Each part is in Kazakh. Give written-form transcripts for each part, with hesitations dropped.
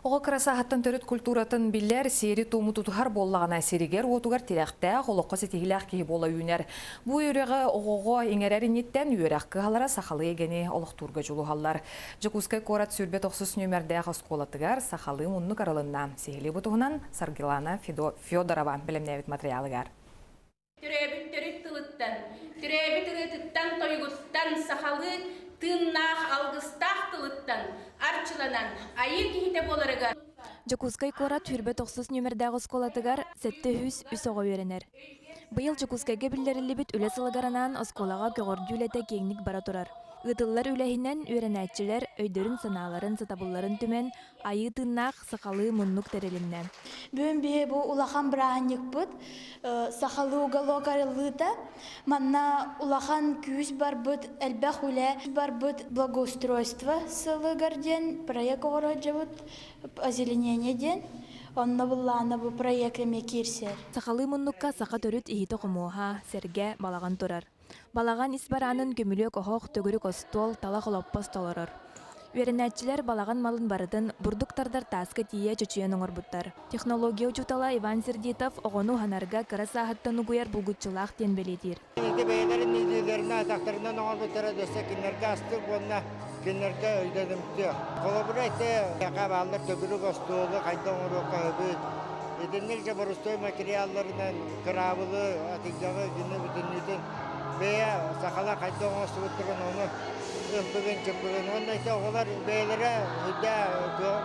Оғы красахаттан төрөт культуратын биллер сери тому тутухар боллағана серигер отугар тирәхтә олыққа сетигіләқ кейі бола үйінер. Бұ үйрегі оғығы еңерәрінеттен үйрәқ кығалара сақалы егені олық турға жолу халлар. Жакускай корат сүрбет оқсыз нөмердәғ осколатыгар сақалы мұнны қаралынна. Сехілі бұтығынан Саргилана Федорова білімнәвіт материалыгар. Түрәбіттері тылыттан тойгуттан сақалы тыннақ алғыстақ тылыттан арчыланан айы кейте боларыгар. Жакускай корат хүрбет оқсыз нөмердәғ осколатыгар сәтті хүс үсоға өренер. Бұйыл Жакускайға білдерілі біт үлі сылыгаранан осколаға көгорды үләті кеңнік бара тұрар. Үтыллар үләхінен өренәтчілер өйдерін саналарын сатабылларын түмен айы тыннақ сақалы мұннық тәрелінне. Бүйін бе бұл улахан бірағанек бұд, сақалы уголок арылыда, манна улахан күйіз бар бұд, әлбәқ үлә бар бұд благоустройство сылы гарден, проект оғыры жабыд, озеленение ден. Онна бұлланы бұл проектіме керсер. Сақалы мұнныққа сақа төріт ихиті құмуға, сәрге балаған тұрар. Балаған испаранын көмілі қоғық төгірік остол тала қолаппас толырыр. Веренәтчілер балаған малын барыдын бұрдықтардар тасқы тие чөчуен оңыр бұттар. Технология учутала Иван Сердитов оғыну ханарға кыра сағыттан ұғыяр бұлгутчылақ тен белетір. Бәйлерін незелерін атақтарынан оңыр бұттара дөсі кенлерге астық, онына кенлерге өйденімді. Қолабыр әйті қабалдар төгірік остолы қайда оңыр оққа өбіт. Едіннелге бұрыстой материалларынан қырабылы атыңдағы күні бүтінлетін бәйі сақала қайда оңысы бұттырын оны үмпіген чүмпіген. Оннайты оғылар бәйлері үдді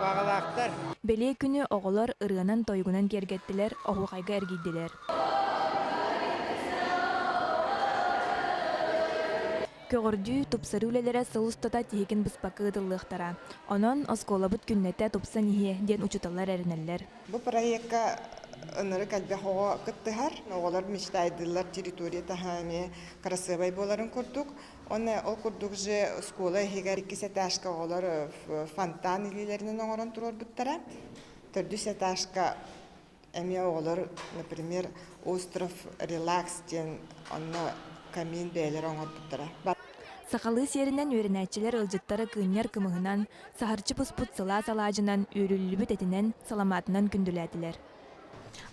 бағалақтар. Беле күні оғылар ырғынан тойгунан кергеттілер, оғы қайға әргейділер. Көгірді тупсары үлелері сылыстата тейкен бұспақы ұдылықтара. Онын осколабыт күннеті тупсан ие ден учуталар әрінелер. Бұл проектка ыныры кәлбе хоға күттіғар. Оғылар мечтайдылар территория тахаме красивай боларын көрдік. Оны ол көрдік же скола егер иккесе тәшка оғылар фонтан илелерінен оңырын тұрор бұттара. Түрді сәтәшка әме оғылар, например, остров релакс ден онны камин бәйлер оңыр бұттара. Сақалы серінен өрінәтчілер ылжыттары күйінер кымығынан, сахарчы бұспұт сыла салажынан, өрілілібіт әтінен, саламатынан күнділәділер.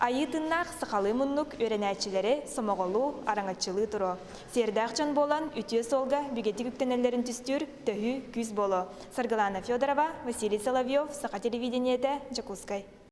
Айы тыннақ сақалы мұннық өрінәтчілері сомоғылу, араңатчылы тұру. Сердақчан болан үтіе солға бүгеті күктенелерін түстір, төхі күз болу. Саргилана Федорова, Василий Соловьев, Сақа телевидениеті, Жакускай.